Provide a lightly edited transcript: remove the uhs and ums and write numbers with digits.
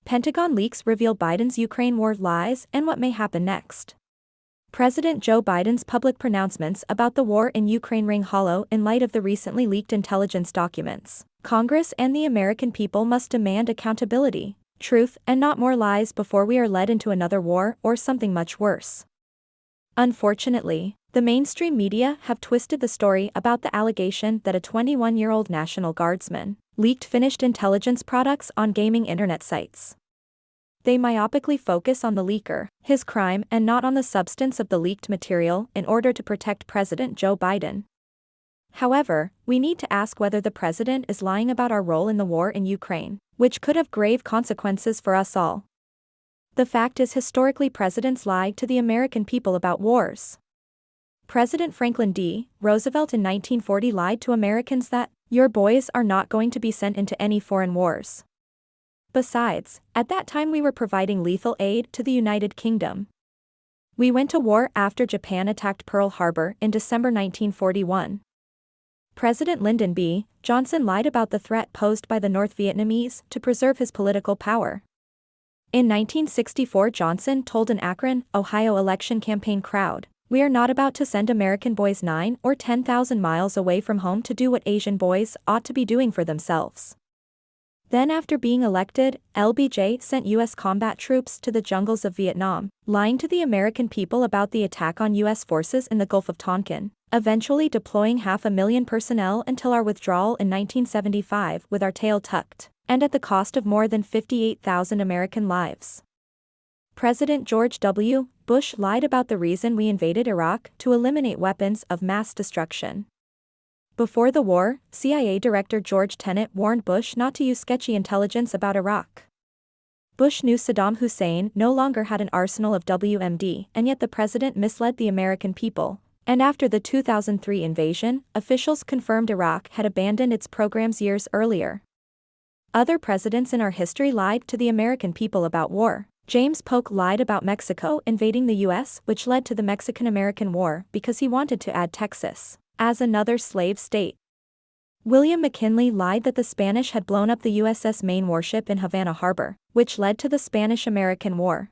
Pentagon leaks reveal Biden's Ukraine war lies and what may happen next. President Joe Biden's public pronouncements about the war in Ukraine ring hollow in light of the recently leaked intelligence documents. Congress and the American people must demand accountability, truth, and not more lies before we are led into another war or something much worse. Unfortunately, the mainstream media have twisted the story about the allegation that a 21-year-old National Guardsman leaked finished intelligence products on gaming internet sites. They myopically focus on the leaker, his crime, and not on the substance of the leaked material in order to protect President Joe Biden. However, we need to ask whether the president is lying about our role in the war in Ukraine, which could have grave consequences for us all. The fact is, historically, presidents lie to the American people about wars. President Franklin D. Roosevelt in 1940 lied to Americans that, "Your boys are not going to be sent into any foreign wars." Besides, at that time we were providing lethal aid to the United Kingdom. We went to war after Japan attacked Pearl Harbor in December 1941. President Lyndon B. Johnson lied about the threat posed by the North Vietnamese to preserve his political power. In 1964, Johnson told an Akron, Ohio election campaign crowd, "We are not about to send American boys 9 or 10,000 miles away from home to do what Asian boys ought to be doing for themselves." Then, after being elected, LBJ sent U.S. combat troops to the jungles of Vietnam, lying to the American people about the attack on U.S. forces in the Gulf of Tonkin, eventually deploying 500,000 personnel until our withdrawal in 1975 with our tail tucked, and at the cost of more than 58,000 American lives. President George W. Bush lied about the reason we invaded Iraq: to eliminate weapons of mass destruction. Before the war, CIA Director George Tenet warned Bush not to use sketchy intelligence about Iraq. Bush knew Saddam Hussein no longer had an arsenal of WMD, and yet the president misled the American people. And after the 2003 invasion, officials confirmed Iraq had abandoned its programs years earlier. Other presidents in our history lied to the American people about war. James Polk lied about Mexico invading the U.S., which led to the Mexican-American War, because he wanted to add Texas as another slave state. William McKinley lied that the Spanish had blown up the USS Maine warship in Havana Harbor, which led to the Spanish-American War.